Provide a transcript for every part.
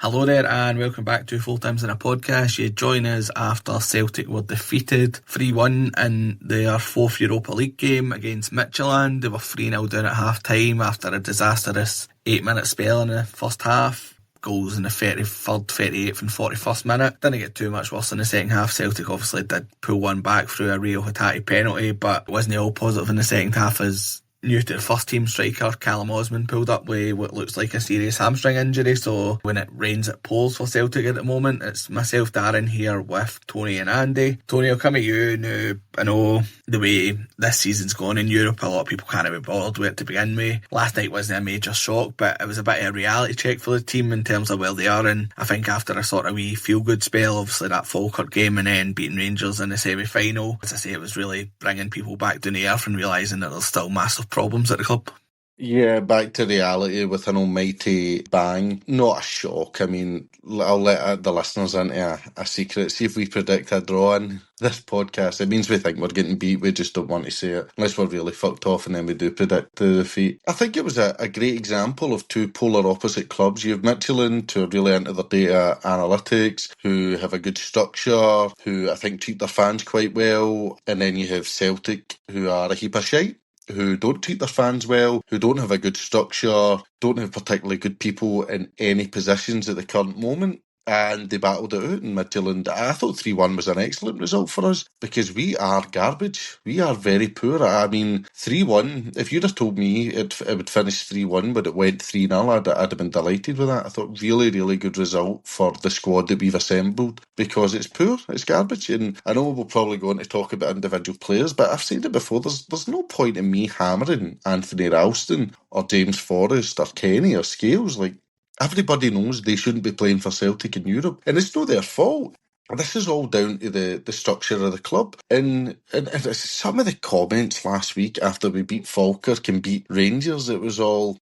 Hello there and welcome back to Full Times in a Podcast. You join us after Celtic were defeated 3-1 in their 4th Europa League game against Midtjylland. They were 3-0 down at half time after a disastrous 8-minute spell in the first half. Goals in the 33rd, 38th and 41st minute. Didn't get too much worse in the second half. Celtic obviously did pull one back through a Rio Hatate penalty, but it wasn't all positive in the second half as new to the first team striker Callum Osman pulled up with what looks like a serious hamstring injury. So when it rains it pours for Celtic at the moment. It's myself, Darren, here with Tony and Andy. Tony, I'll come at you now. I know the way this season's gone in Europe, a lot of people can't be bothered with it to begin with. Last night wasn't a major shock, but it was a bit of a reality check for the team in terms of where they are. And I think after a sort of wee feel-good spell, obviously that Falkirk game and then beating Rangers in the semi-final, as I say, it was really bringing people back down to earth and realising that there's still massive problems at the club. Yeah, back to reality with an almighty bang. Not a shock. I mean, I'll let the listeners into a secret. See if we predict a draw in this podcast. It means we think we're getting beat. We just don't want to say it. Unless we're really fucked off and then we do predict the defeat. I think it was a great example of two polar opposite clubs. You have Midtjylland, who are really into their data analytics, who have a good structure, who I think treat their fans quite well. And then you have Celtic, who are a heap of shite, who don't treat their fans well, who don't have a good structure, don't have particularly good people in any positions at the current moment. And they battled it out in Midtjylland. I thought 3-1 was an excellent result for us because we are garbage. We are very poor. I mean, 3-1, if you'd have told me it would finish 3-1 but it went 3-0, I'd have been delighted with that. I thought really, really good result for the squad that we've assembled because it's poor, it's garbage. And I know we'll probably go on to talk about individual players, but I've said it before, there's no point in me hammering Anthony Ralston or James Forrest or Kenny or Scales. Like, everybody knows they shouldn't be playing for Celtic in Europe, and it's not their fault. This is all down to the structure of the club. And some of the comments last week after we beat Falkirk and beat Rangers, it was all,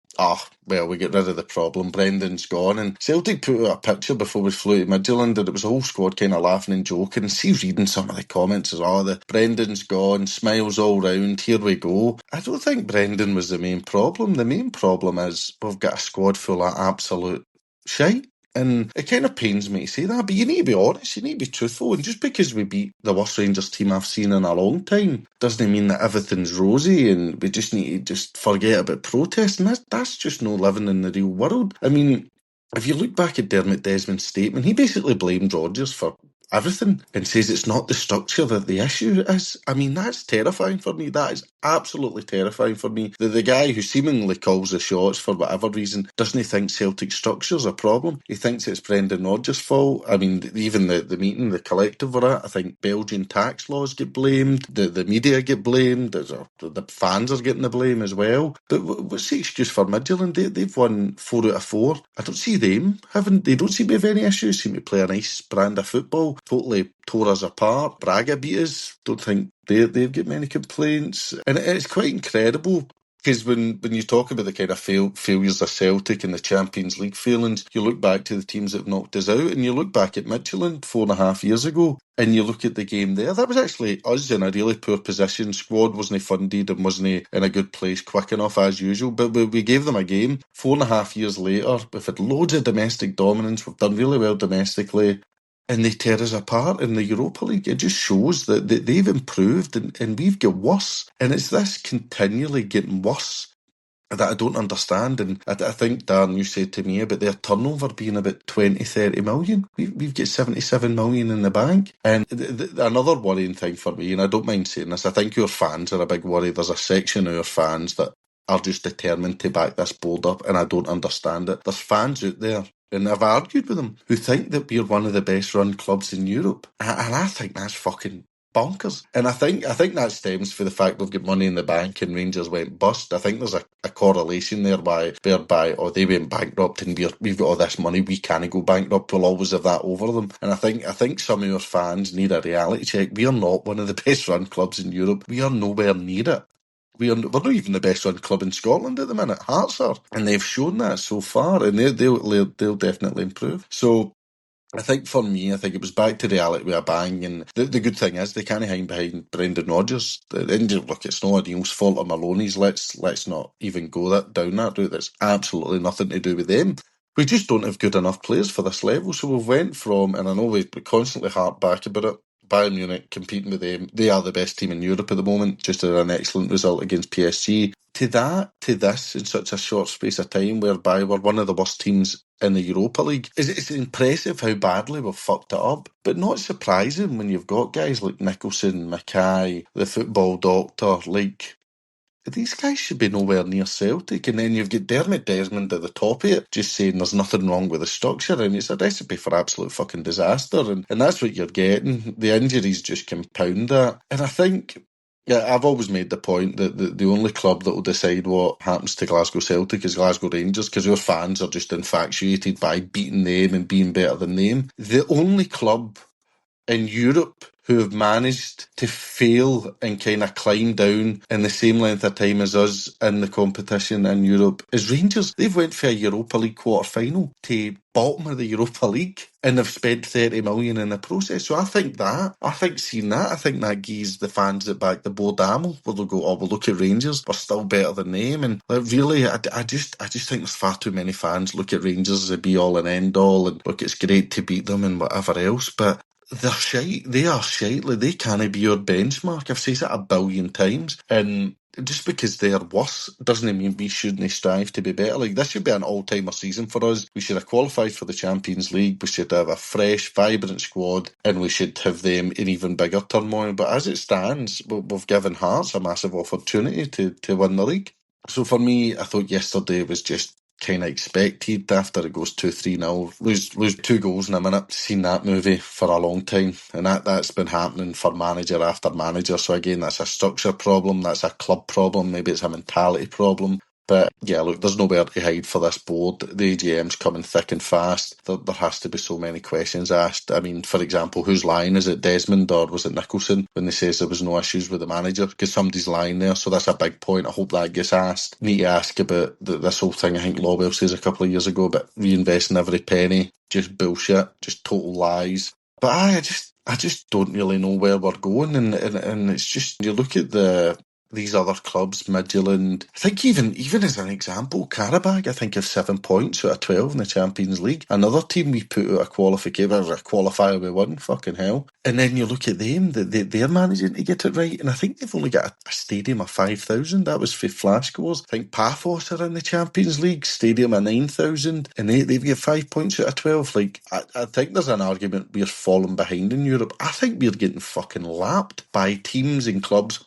well, we get rid of the problem, Brendan's gone. And Celtic put out a picture before we flew to Midtjylland and it was a whole squad kind of laughing and joking. And see, reading some of the comments as the Brendan's gone, smiles all round, here we go. I don't think Brendan was the main problem. The main problem is we've got a squad full of absolute shite. And it kind of pains me to say that, but you need to be honest, you need to be truthful. And just because we beat the worst Rangers team I've seen in a long time doesn't mean that everything's rosy and we just need to just forget about protesting. That's just no living in the real world. I mean, if you look back at Dermot Desmond's statement, he basically blamed Rodgers for everything and says it's not the structure that the issue is. I mean, that's terrifying for me. That is absolutely terrifying for me. The guy who seemingly calls the shots for whatever reason doesn't think Celtic structure's a problem. He thinks it's Brendan Rodgers' fault. I mean, even the meeting, the collective were at, I think Belgian tax laws get blamed, the media get blamed, the fans are getting the blame as well. But what's the excuse for Midtjylland? They've won 4 out of 4. I don't see them they don't seem to have any issues, seem to play a nice brand of football. Totally tore us apart. Braga beat us. Don't think they've got many complaints. And it's quite incredible because when you talk about the kind of failures of Celtic and the Champions League failings, you look back to the teams that have knocked us out and you look back at Midtjylland 4.5 years ago and you look at the game there. That was actually us in a really poor position. Squad wasn't funded and wasn't in a good place quick enough as usual, but we gave them a game. 4.5 years later, we've had loads of domestic dominance. We've done really well domestically. And they tear us apart in the Europa League. It just shows that they've improved and we've got worse. And it's this continually getting worse that I don't understand. And I think, Darren, you said to me about their turnover being about 20, 30 million. We've got 77 million in the bank. And another worrying thing for me, and I don't mind saying this, I think your fans are a big worry. There's a section of your fans that are just determined to back this board up, and I don't understand it. There's fans out there, and I've argued with them, who think that we're one of the best run clubs in Europe. And I think that's fucking bonkers. And I think that stems from the fact we've got money in the bank and Rangers went bust. I think there's a correlation there whereby they went bankrupt and we've got all this money, we can't go bankrupt, we'll always have that over them. And I think some of your fans need a reality check. We are not one of the best run clubs in Europe. We are nowhere near it. We're not even the best run club in Scotland at the minute. Hearts are, and they've shown that so far, and they'll definitely improve. So I think for me, it was back to reality with a bang. And the good thing is they can't hide behind Brendan Rodgers. Look, it's not O'Neill's fault or Maloney's. Let's not even go down that route. That's absolutely nothing to do with them. we just don't have good enough players for this level. So we've went from, and I know we constantly harp back about it, Bayern Munich competing with them. They are the best team in Europe at the moment, just had an excellent result against PSG. To that, to this, in such a short space of time, whereby we're one of the worst teams in the Europa League. It's impressive how badly we've fucked it up, but not surprising when you've got guys like Nicholson, Mackay, the football doctor, like... These guys should be nowhere near Celtic, and then you've got Dermot Desmond at the top of it, just saying there's nothing wrong with the structure, and it's a recipe for absolute fucking disaster, and that's what you're getting. The injuries just compound that, and I think... Yeah, I've always made the point that the only club that will decide what happens to Glasgow Celtic is Glasgow Rangers, because your fans are just infatuated by beating them and being better than them. The only club in Europe who have managed to fail and kind of climb down in the same length of time as us in the competition in Europe is Rangers. They've went for a Europa League quarter-final to bottom of the Europa League, and they've spent 30 million in the process. So I think seeing that, I think that gives the fans that back the Boardamo, where they'll go, oh, well, look at Rangers, we're still better than them. And like, really, I just think there's far too many fans look at Rangers as a be-all and end-all, and look, it's great to beat them and whatever else, but they're shite. They are shite. Like, they can't be your benchmark. I've said that 1 billion times. And just because they're worse doesn't mean we shouldn't strive to be better. Like, this should be an all-timer season for us. We should have qualified for the Champions League. We should have a fresh, vibrant squad, and we should have them in even bigger turmoil. But as it stands, we've given Hearts a massive opportunity to win the league. So for me, I thought yesterday was just kind of expected after it goes 2-3-0. Lose 2 goals in a minute. Seen that movie for a long time, and that's been happening for manager after manager. So again, that's a structure problem, that's a club problem, maybe it's a mentality problem. But yeah, look, there's nowhere to hide for this board. The AGM's coming thick and fast. There has to be so many questions asked. I mean, for example, who's lying? Is it Desmond or was it Nicholson when they says there was no issues with the manager? Because somebody's lying there, so that's a big point. I hope that gets asked. Need to ask about this whole thing I think Lobwell says a couple of years ago about reinvesting every penny. Just bullshit, just total lies. But I just don't really know where we're going, and it's just, you look at these other clubs, Midtjylland. I think even as an example, Karabag, I think, have 7 points out of 12 in the Champions League. Another team we put out a qualifier we won, fucking hell. And then you look at them, they're managing to get it right, and I think they've only got a stadium of 5,000. That was for flash scores. I think Paphos are in the Champions League, stadium of 9,000, and they've got 5 points out of 12. Like, I think there's an argument we're falling behind in Europe. I think we're getting fucking lapped by teams and clubs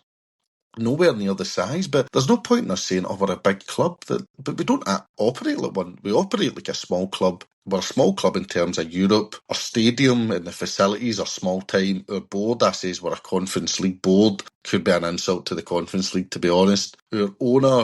nowhere near the size, but there's no point in us saying, oh, we're a big club, but we don't operate like one. We operate like a small club. We're a small club in terms of Europe. Our stadium and the facilities are small time. Our board, I says, we're a Conference League board. Could be an insult to the Conference League, to be honest. Our owner,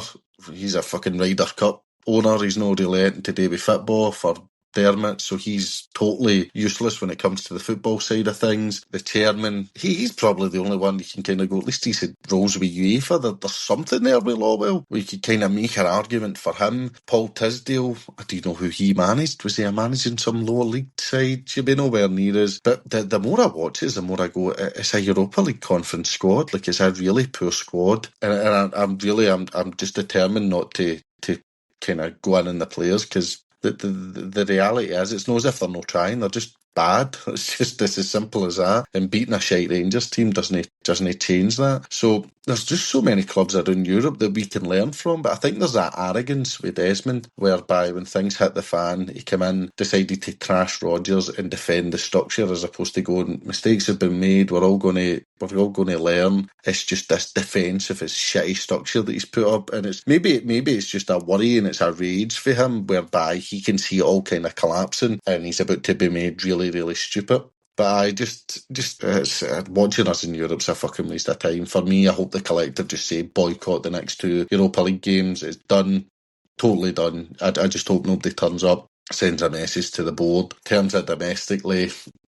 he's a fucking Ryder Cup owner. He's not really anything to do with football for Dermot, so he's totally useless when it comes to the football side of things. The chairman, he's probably the only one you can kind of go, at least he's had roles with UEFA. There's something there with Lawwell. We could kind of make an argument for him. Paul Tisdale, I don't know who he managed. Was he managing some lower league side? Should be nowhere near us. But the more I watch it, the more I go, it's a Europa League conference squad. Like, it's a really poor squad. And I'm just determined not to kind of go in the players, because the reality is, it's not as if they're not trying, they're just bad. It's as simple as that. And beating a shite Rangers team doesn't change that. So there's just so many clubs around Europe that we can learn from. But I think there's that arrogance with Desmond, whereby when things hit the fan, he came in, decided to trash Rodgers and defend the structure, as opposed to going, mistakes have been made, we're all going to learn. It's just this defensive, it's shitty structure that he's put up, and it's maybe it's just a worry and it's a rage for him, whereby he can see it all kind of collapsing and he's about to be made really, really stupid. But I just watching us in Europe's a fucking waste of time. For me, I hope the collective just say boycott the next 2 Europa League games. It's done, totally done. I just hope nobody turns up, sends a message to the board. In terms of domestically,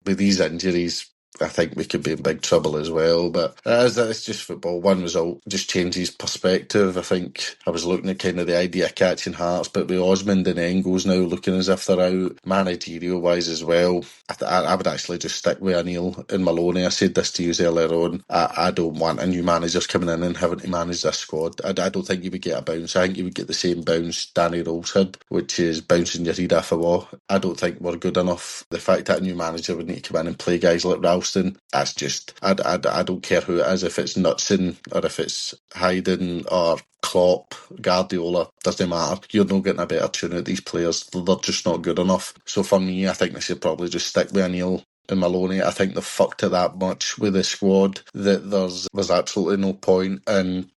with these injuries, I think we could be in big trouble as well. But it's just football. One result just changes perspective. I think I was looking at kind of the idea of catching Hearts, but with Osmond and Engels now looking as if they're out, managerial wise as well, I would actually just stick with O'Neill and Maloney. I said this to you earlier on. I don't want a new manager coming in and having to manage this squad. I don't think you would get a bounce. I think you would get the same bounce Danny Rose had, which is bouncing your head off a wall. I don't think we're good enough. The fact that a new manager would need to come in and play guys like Ralston, that's just, I don't care who it is, if it's Knutson or if it's Hayden or Klopp, Guardiola, doesn't matter. You're not getting a better tune out of these players. They're just not good enough. So for me, I think they should probably just stick with O'Neill and Maloney. I think they've fucked it that much with the squad that there's absolutely no point in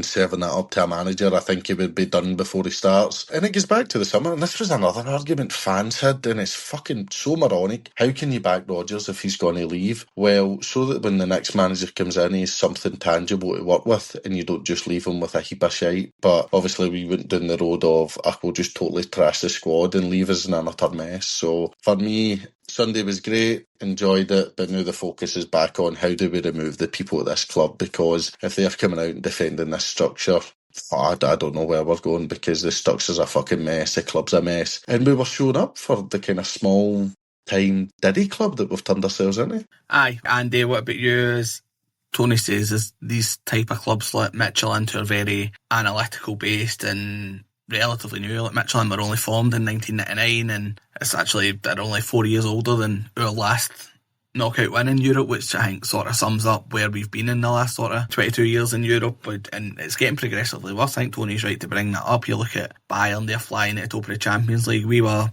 serving that up to a manager. I think he would be done before he starts. And it goes back to the summer, and this was another argument fans had, and it's fucking so moronic. How can you back Rodgers if he's going to leave? Well, so that when the next manager comes in, he's something tangible to work with, and you don't just leave him with a heap of shite. But obviously we went down the road of, we'll just totally trash the squad and leave us in an utter mess. So for me, Sunday was great, enjoyed it, but now the focus is back on how do we remove the people at this club, because if they're coming out and defending this structure, I don't know where we're going, because the structure's a fucking mess, the club's a mess, and we were showing up for the kind of small time Diddy club that we've turned ourselves into. Aye, Andy, what about you? As Tony says, is these type of clubs like Midtjylland who are very analytical based and relatively new. Like Midtjylland were only formed in 1999, and it's actually they're only 4 years older than our last knockout win in Europe, which I think sort of sums up where we've been in the last sort of 22 years in Europe, and it's getting progressively worse. I think Tony's right to bring that up. You look at Bayern, they're flying at the top of the Champions League. We were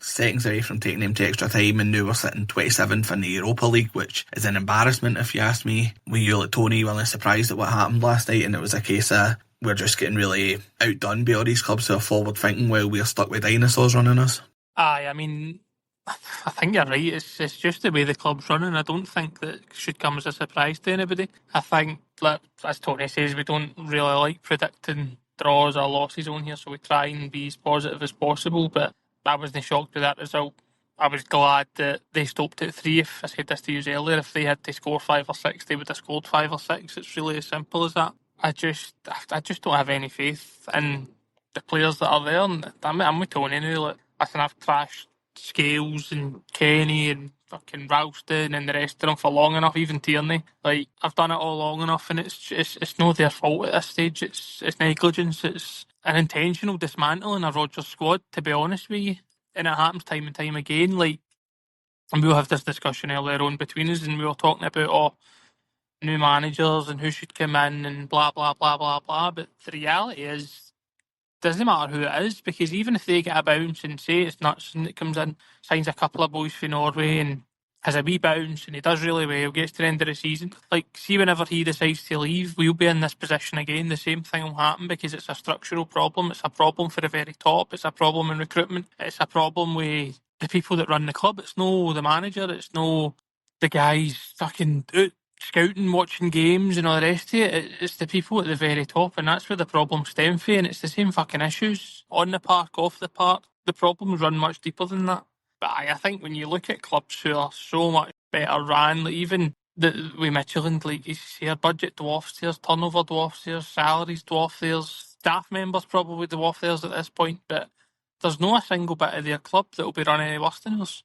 seconds away from taking them to extra time, and now we're sitting 27th in the Europa League, which is an embarrassment if you ask me. You like Tony, were surprised at what happened last night, and it was a case of we're just getting really outdone by all these clubs who are forward thinking while we're stuck with dinosaurs running us. Aye, I mean, I think you're right. It's just the way the club's running. I don't think that should come as a surprise to anybody. I think, like, as Tony says, we don't really like predicting draws or losses on here, so we try and be as positive as possible. But I wasn't shocked with that result. I was glad that they stopped at 3. If I said this to you earlier, if they had to score 5 or 6, they would have scored 5 or 6. It's really as simple as that. I just don't have any faith in the players that are there. And I'm with Tony now. Like, listen, I've trashed Scales and Kenny and fucking Ralston and the rest of them for long enough, even Tierney. Like, I've done it all long enough, and it's not their fault at this stage. It's negligence. It's an intentional dismantling of Rodgers' squad, to be honest with you. And it happens time and time again. Like, and we'll have this discussion earlier on between us, and we were talking about new managers and who should come in and blah blah blah blah blah. But the reality is, doesn't matter who it is, because even if they get a bounce and say it's Knutson that comes in, signs a couple of boys from Norway and has a wee bounce and he does really well, gets to the end of the season, like, see, whenever he decides to leave, we'll be in this position again. The same thing will happen, because it's a structural problem. It's a problem for the very top. It's a problem in recruitment. It's a problem with the people that run the club. It's no the manager. It's no the guys fucking out scouting, watching games and all the rest of it. It's the people at the very top, and that's where the problems stem from. And it's the same fucking issues on the park, off the park. The problems run much deeper than that. But I think when you look at clubs who are so much better ran, like even with Midtjylland, like you see, our budget dwarfs theirs, turnover dwarfs theirs, salaries dwarf theirs, staff members probably dwarf theirs at this point. But there's no a single bit of their club that will be running any worse than us.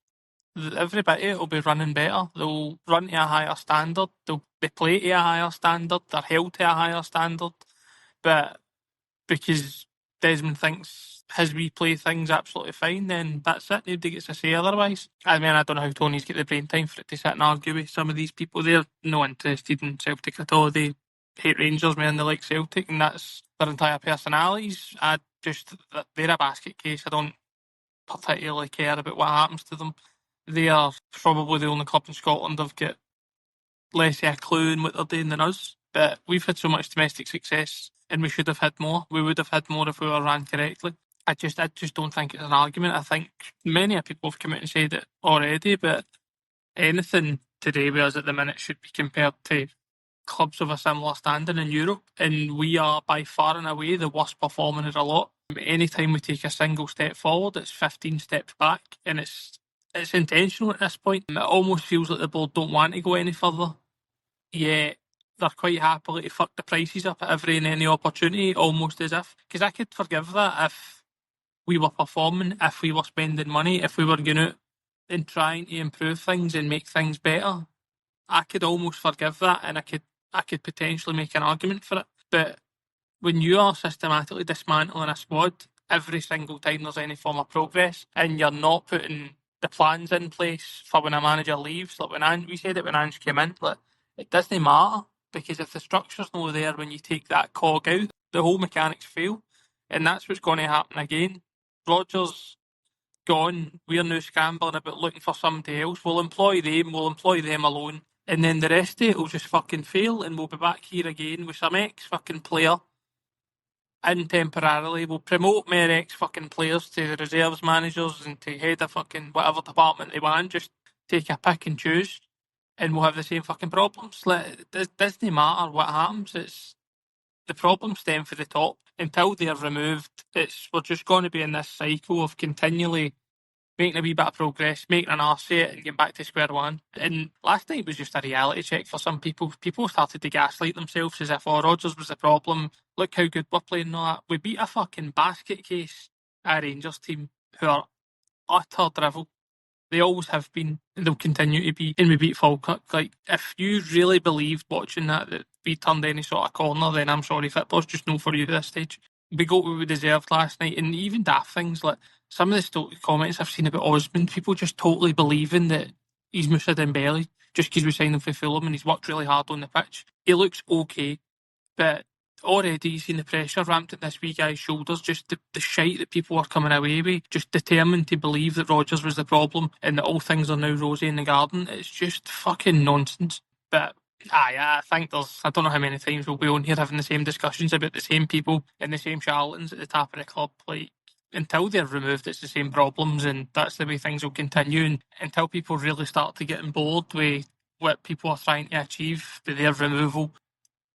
Every bit of it will be running better. They'll run to a higher standard. They play to a higher standard. They're held to a higher standard. But because Desmond thinks his replay thing's absolutely fine, then that's it. Nobody gets to say otherwise. I mean, I don't know how Tony's got the brain time for it to sit and argue with some of these people. They're no interested in Celtic at all. They hate Rangers more than they like Celtic, and that's their entire personalities. They're a basket case. I don't particularly care about what happens to them. They are probably the only club in Scotland that've got less of a clue in what they're doing than us. But we've had so much domestic success, and we should have had more. We would have had more if we were ran correctly. I just don't think it's an argument. I think many people have come out and said it already, but anything today with us at the minute should be compared to clubs of a similar standing in Europe, and we are by far and away the worst performing of the lot. Anytime we take a single step forward, it's 15 steps back, and it's it's intentional at this point. It almost feels like the board don't want to go any further, yet they're quite happily to fuck the prices up at every and any opportunity, almost as if. Because I could forgive that if we were performing, if we were spending money, if we were going out and trying to improve things and make things better. I could almost forgive that, and I could potentially make an argument for it. But when you are systematically dismantling a squad every single time there's any form of progress, and you're not putting the plans in place for when a manager leaves, like we said it when Ange came in, like, it doesn't matter, because if the structure's not there when you take that cog out, the whole mechanics fail, and that's what's going to happen again. Rodgers gone, we're now scrambling about looking for somebody else. We'll employ them alone, and then the rest of it will just fucking fail, and we'll be back here again with some ex-fucking player in temporarily. We'll promote more ex-fucking players to the reserves managers and to head of fucking whatever department they want, just take a pick and choose, and we'll have the same fucking problems. Like, it doesn't matter what happens, it's the problems stem from the top. Until they're removed, we're just going to be in this cycle of continually making a wee bit of progress, making an arse of it, and getting back to square one. And last night was just a reality check for some people. People started to gaslight themselves as if, Rodgers was the problem. Look how good we're playing and all that. We beat a fucking basket case at a Rangers team who are utter drivel. They always have been, and they'll continue to be. And we beat Falkirk. Like, if you really believed watching that we turned any sort of corner, then I'm sorry, football's just no for you at this stage. We got what we deserved last night, and even daft things like some of the comments I've seen about Osmond, people just totally believing that he's Moussa Dembele just because we signed him for Fulham and he's worked really hard on the pitch. He looks okay, but already you've seen the pressure ramped at this wee guy's shoulders, just the shite that people are coming away with, just determined to believe that Rodgers was the problem and that all things are now rosy in the garden. It's just fucking nonsense. But I think I don't know how many times we'll be on here having the same discussions about the same people and the same charlatans at the top of the club. Like, until they're removed, it's the same problems, and that's the way things will continue. And until people really start to get on board with what people are trying to achieve with their removal,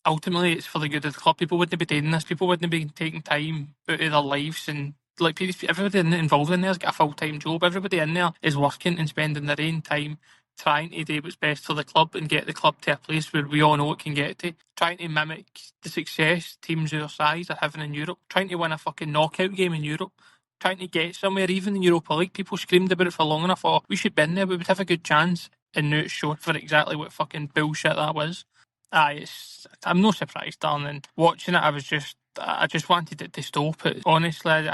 ultimately it's for the good of the club. People wouldn't be doing this. People wouldn't be taking time out of their lives, and like, everybody involved in there has got a full-time job. Everybody in there is working and spending their own time trying to do what's best for the club and get the club to a place where we all know it can get to. Trying to mimic the success teams our size are having in Europe. Trying to win a fucking knockout game in Europe. Trying to get somewhere, even in Europa League. People screamed about it for long enough. We should be in there. We would have a good chance. And now it's shown for exactly what fucking bullshit that was. I'm no surprised, darling. Watching it, I just wanted it to stop. Honestly,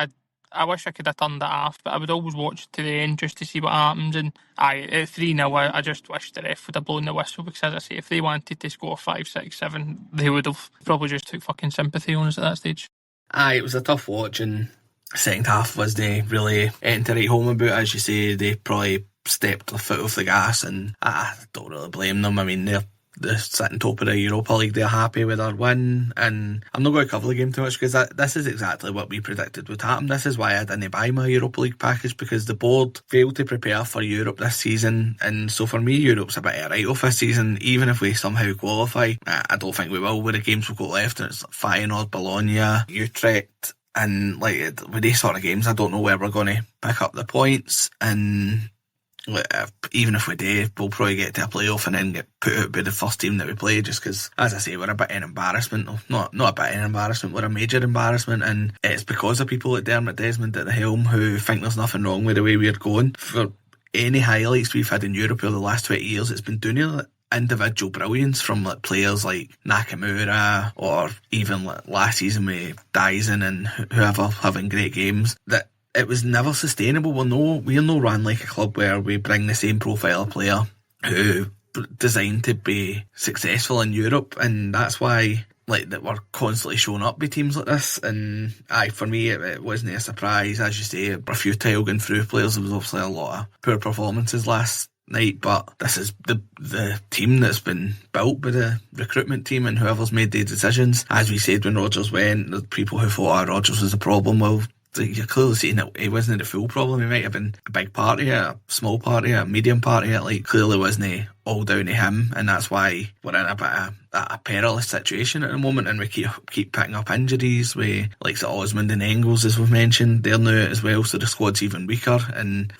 I wish I could have turned it off, but I would always watch it to the end just to see what happens. And at 3-0, I just wish the ref would have blown the whistle, because, as I say, if they wanted to score 5, 6, 7, they would have probably just took fucking sympathy on us at that stage. It was a tough watch, and the second half wasn't really anything to write home about. As you say, they probably stepped their foot off the gas, and I don't really blame them. I mean, they're sitting top of the Europa League. They're happy with their win, and I'm not going to cover the game too much, because this is exactly what we predicted would happen. This is why I didn't buy my Europa League package, because the board failed to prepare for Europe this season, and so for me, Europe's a bit of a write-off this season. Even if we somehow qualify, I don't think we will with the games we've got left, and it's Feyenoord, Bologna, Utrecht, and like, with these sort of games, I don't know where we're going to pick up the points. And even if we do, we'll probably get to a playoff and then get put out by the first team that we play, just because, as I say, we're a bit of an embarrassment. Not a bit of an embarrassment, we're a major embarrassment, and it's because of people like Dermot Desmond at the helm who think there's nothing wrong with the way we're going. For any highlights we've had in Europe over the last 20 years, it's been doing it individual brilliance from like players like Nakamura, or even like last season with Dyson and whoever having great games, that it was never sustainable. We're no run like a club where we bring the same profile of player who designed to be successful in Europe, and that's why that we're constantly showing up with teams like this. And for me, it wasn't a surprise. As you say, we're futile going through players. There was obviously a lot of poor performances last night, but this is the team that's been built by the recruitment team and whoever's made the decisions. As we said when Rodgers went, the people who thought Rodgers was the problem, well, you're clearly seeing that he wasn't the full problem. He might have been a big part of it, a small part of it, a medium part of it. Like, clearly wasn't all down to him, and that's why we're in a bit of a perilous situation at the moment, and we keep picking up injuries with like the Osmond and Engels, as we've mentioned. They're now out as well, so the squad's even weaker. And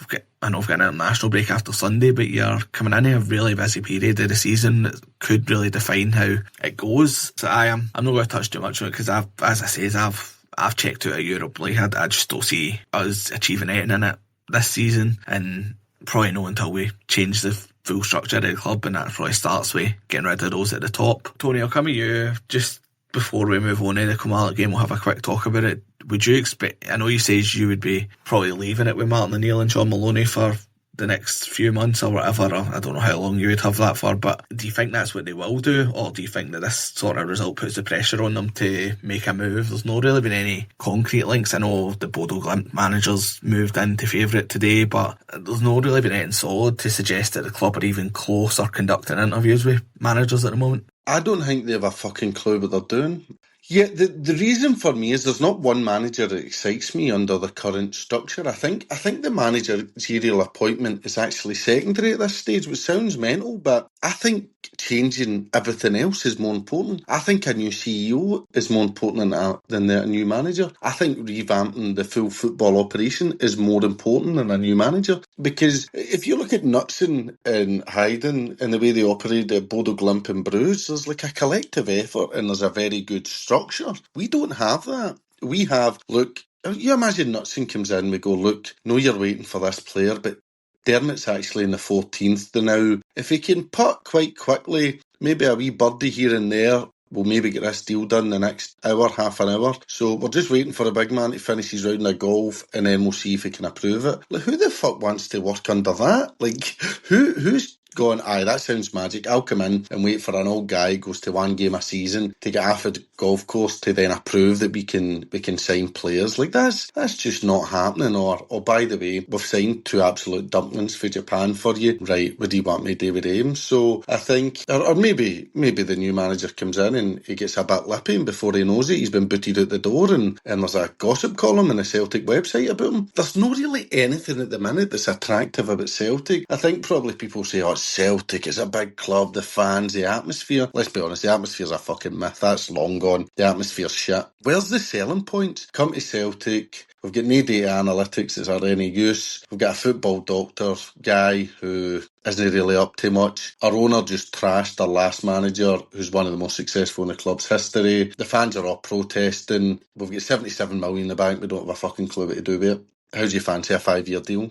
I know we've got an international break after Sunday, but you're coming into a really busy period of the season that could really define how it goes. So I'm not going to touch too much on it, because I've checked out a Europa League. I just don't see us achieving anything in it this season, and probably not until we change the full structure of the club, and that probably starts with getting rid of those at the top. Tony, I'll come to you just before we move on to the Kilmarnock game. We'll have a quick talk about it. Would you expect, I know you says you would be probably leaving it with Martin O'Neill and John Maloney for the next few months or whatever, or I don't know how long you would have that for, but do you think that's what they will do, or do you think that this sort of result puts the pressure on them to make a move? There's not really been any concrete links. I know the Bodo Glimt managers moved into favourite today, but there's not really been anything solid to suggest that the club are even close or conducting interviews with managers at the moment. I don't think they have a fucking clue what they're doing. Yeah, the reason for me is there's not one manager that excites me under the current structure. I think the managerial appointment is actually secondary at this stage, which sounds mental, but I think changing everything else is more important. I think a new CEO is more important than a new manager. I think revamping the full football operation is more important than a new manager, because if you look at Knutson and Hayden and the way they operate at Bodo Glimt and Bruges, there's like a collective effort and there's a very good structure. We don't have that. We have, look, you imagine Knutson comes in, we go, look, no, you're waiting for this player, but Dermot's actually in the 14th now. If he can putt quite quickly, maybe a wee birdie here and there, we'll maybe get this deal done the next hour, half an hour. So we're just waiting for a big man to finish his round of golf, and then we'll see if he can approve it. Like, who the fuck wants to work under that? Like, who's going, aye, that sounds magic, I'll come in and wait for an old guy who goes to one game a season to get off a golf course to then approve that we can sign players. Like, that's just not happening. Or by the way, we've signed 2 absolute dumplings for Japan for you. Right, what do you want me to do with him? So I think, or maybe the new manager comes in and he gets a bit lippy, and before he knows it, he's been booted out the door, and there's a gossip column in the Celtic website about him. There's not really anything at the minute that's attractive about Celtic. I think probably people say, oh, Celtic, it's a big club, the fans, the atmosphere. Let's be honest, the atmosphere's a fucking myth. That's long gone. The atmosphere's shit. Where's the selling point? Come to Celtic. We've got no data analytics that's are any use. We've got a football doctor guy who isn't really up to much. Our owner just trashed our last manager, who's one of the most successful in the club's history. The fans are all protesting. We've got 77 million in the bank. We don't have a fucking clue what to do with it. How do you fancy a 5-year deal?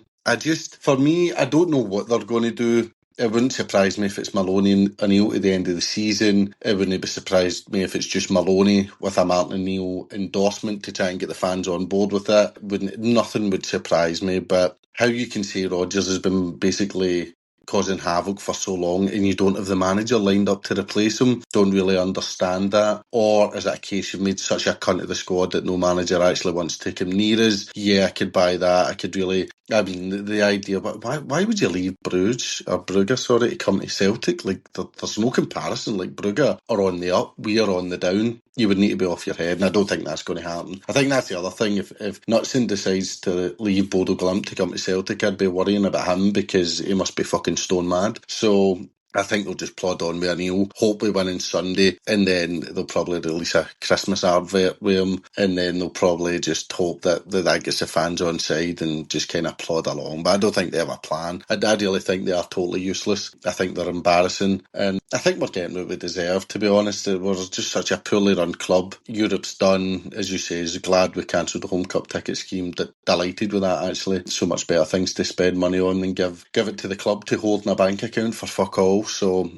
For me, I don't know what they're going to do. It wouldn't surprise me if it's Maloney and O'Neill at the end of the season. It wouldn't be surprised me if it's just Maloney with a Martin O'Neill endorsement to try and get the fans on board with it. Nothing would surprise me, but how you can say Rodgers has been basically causing havoc for so long and you don't have the manager lined up to replace him, don't really understand that. Or is it a case you've made such a cunt of the squad that no manager actually wants to come near us? Yeah, I could buy that. I could really, I mean, the idea, but why would you leave Brugge to come to Celtic? Like, there's no comparison. Like, Brugge are on the up, we are on the down. You would need to be off your head, and I don't think that's going to happen. I think that's the other thing. If Knutson decides to leave Bodo Glimt to come to Celtic, I'd be worrying about him, because he must be fucking stone mad. So I think they'll just plod on with O'Neill, hopefully winning Sunday, and then they'll probably release a Christmas advert with him, and then they'll probably just hope that gets the fans on side and just kind of plod along. But I don't think they have a plan. I really think they are totally useless. I think they're embarrassing, and I think we're getting what we deserve, to be honest. We're just such a poorly run club. Europe's done, as you say, is glad we cancelled the home cup ticket scheme. Delighted with that, actually. So much better things to spend money on than give it to the club to hold in a bank account for fuck all. So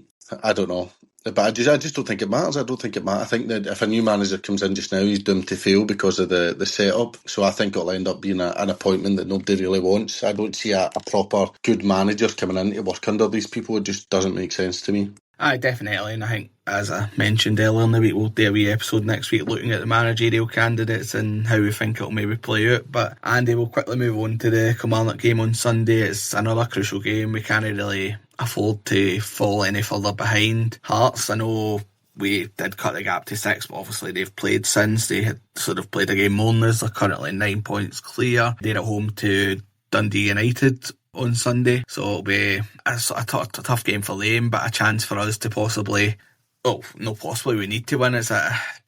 I don't know. But I just don't think it matters. I think that if a new manager comes in just now, he's doomed to fail because of the setup. So I think it'll end up being an appointment that nobody really wants. I don't see a proper good manager coming in to work under these people. It just doesn't make sense to me. Aye, definitely, and I think, as I mentioned earlier in the week, we'll do a wee episode next week looking at the managerial candidates and how we think it'll maybe play out. But Andy, we'll quickly move on to the Kilmarnock game on Sunday. It's another crucial game. We can't really afford to fall any further behind. Hearts, I know we did cut the gap to 6, but obviously they've played since. They had sort of played a game more than us. They're currently 9 points clear. They're at home to Dundee United on Sunday, so it'll be a tough game for them, but a chance for us to possibly, well, no, possibly we need to win. It's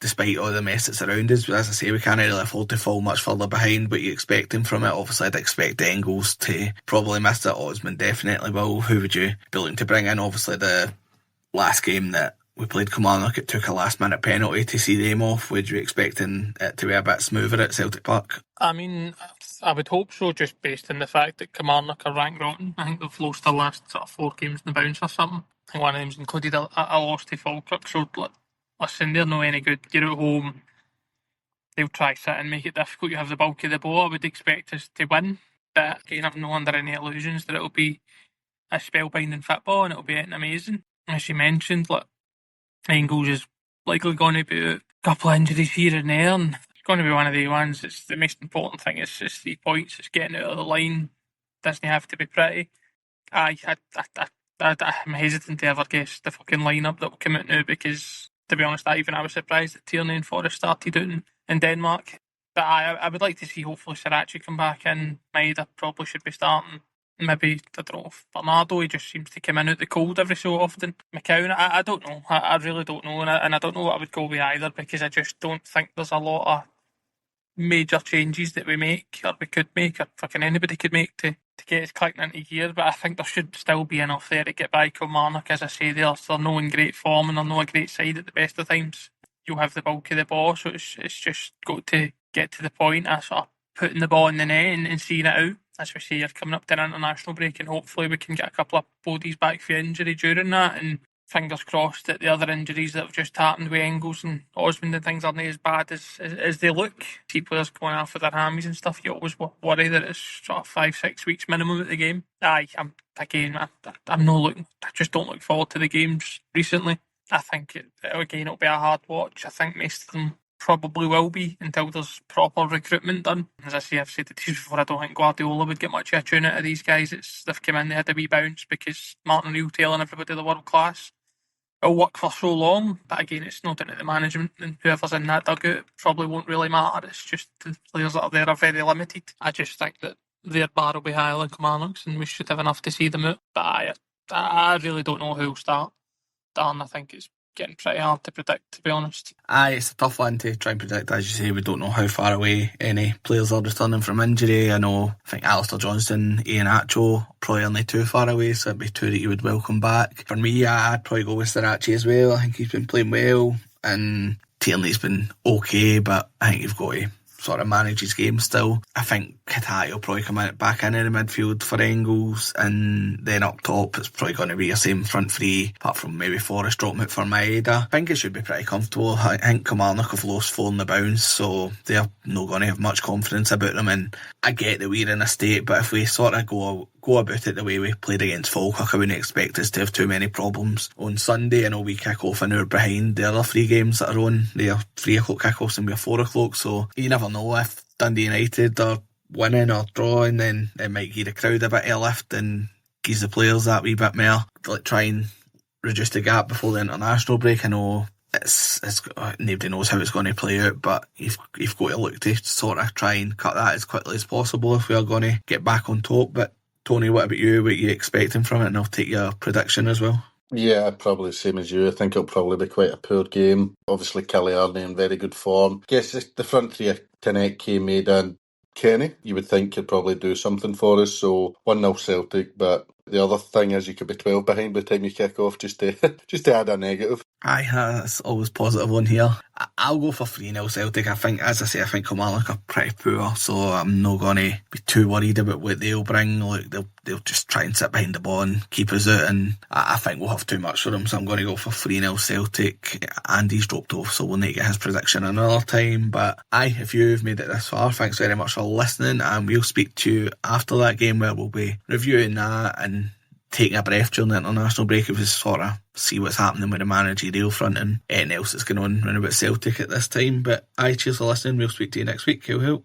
despite all the mess that's around us. As I say, we can't really afford to fall much further behind what you expecting from it. Obviously, I'd expect Engels to probably miss it. Osman definitely will. Who would you be looking to bring in? Obviously, the last game that we played Kilmarnock, it took a last-minute penalty to see them off. Would you expecting it to be a bit smoother at Celtic Park? I mean, I would hope so, just based on the fact that Kilmarnock are ranked rotten. I think they've lost their last sort of 4 games in the bounce or something. I think one of them's included a loss to Falkirk. So, listen, they're not any good. You're at home. They'll try sit and make it difficult. You have the bulk of the ball. I would expect us to win. But again, I'm not under any illusions that it'll be a spellbinding football and it'll be amazing. As you mentioned, Engels is likely going to be a couple of injuries here and there, and it's going to be one of the ones. It's the most important thing. It's 3 points. It's getting out of the line. Doesn't have to be pretty. I'm hesitant to ever guess the fucking lineup that will come out now, because, to be honest, I was surprised that Tierney and Forrest started out in Denmark. But I would like to see, hopefully, Sriracha come back in. Maida probably should be starting. Maybe, I don't know, if Bernardo, he just seems to come in out the cold every so often. McCown, I don't know. I really don't know. And I don't know what I would go with either, because I just don't think there's a lot of major changes that we make, or we could make, or fucking anybody could make to get us clicking into gear. But I think there should still be enough there to get by Kilmarnock. As I say, they're not in great form and they're not a great side at the best of times. You'll have the bulk of the ball, so it's just got to get to the point of sort of putting the ball in the net and seeing it out. As we say, you're coming up to an international break, and hopefully we can get a couple of bodies back for injury during that, and fingers crossed that the other injuries that have just happened with Engels and Osmond and things aren't as bad as they look. See players going off with their hammies and stuff, you always worry that it's sort of 5-6 weeks minimum at the game. I'm not looking, I just don't look forward to the games recently. I think it'll be a hard watch. I think most of them probably will be until there's proper recruitment done. As I say, I've said it to you before, I don't think Guardiola would get much of a tune out of these guys. They've come in, they had a wee bounce because Martin telling everybody they're world class. It'll work for so long, but again, it's not down to the management, and whoever's in that dugout probably won't really matter. It's just the players that are there are very limited. I just think that their bar will be higher than Kilmarnock's, and we should have enough to see them out. But I really don't know who'll start. Dan, I think it's getting pretty hard to predict, to be honest. It's a tough one to try and predict. As you say, we don't know how far away any players are returning from injury. I think Alistair Johnston, Ian Acho probably only too far away, so it'd be 2 that you would welcome back. For me, I'd probably go with Sriracha as well. I think he's been playing well, and Tierney's been okay, but I think you've got to sort of manage his game still. I think Kittai will probably come back in the midfield for Engels, and then up top it's probably going to be the same front three, apart from maybe Forrest dropping it for Maeda. I think it should be pretty comfortable. I think Kilmarnock have lost 4 in the bounce, so they're not going to have much confidence about them, and I get that we're in a state, but if we sort of go about it the way we played against Falkirk, I wouldn't expect us to have too many problems on Sunday. I know we kick off an hour behind the other 3 games that are on. They are 3 o'clock kick-offs and we're 4 o'clock, so you never know if Dundee United are winning or drawing, then it might give the crowd a bit of a lift and gives the players that wee bit more, try and reduce the gap before the international break. I know it's nobody knows how it's going to play out, but you've got to look to sort of try and cut that as quickly as possible if we are going to get back on top. But Tony, what about you? What are you expecting from it? And I'll take your prediction as well. Yeah, probably the same as you. I think it'll probably be quite a poor game. Obviously, Kilmarnock in very good form. Guess the front 3 are Kaneki, Maida and Kenny. You would think could probably do something for us. So 1-0 Celtic, but the other thing is you could be 12 behind by the time you kick off, just to add a negative. Aye, that's always positive on here. I'll go for 3-0 Celtic. I think, as I say, I think Kilmarnock are pretty poor, so I'm not going to be too worried about what they'll bring. Like they'll just try and sit behind the ball and keep us out, and I think we'll have too much for them, so I'm going to go for 3-0 Celtic. Andy's dropped off, so we'll need to get his prediction another time. But aye, if you've made it this far, thanks very much for listening, and we'll speak to you after that game where we'll be reviewing that and taking a breath during the international break if we sort of see what's happening with the managerial front and anything else that's going on around about Celtic at this time. But aye, cheers for listening. We'll speak to you next week. Hail, hail.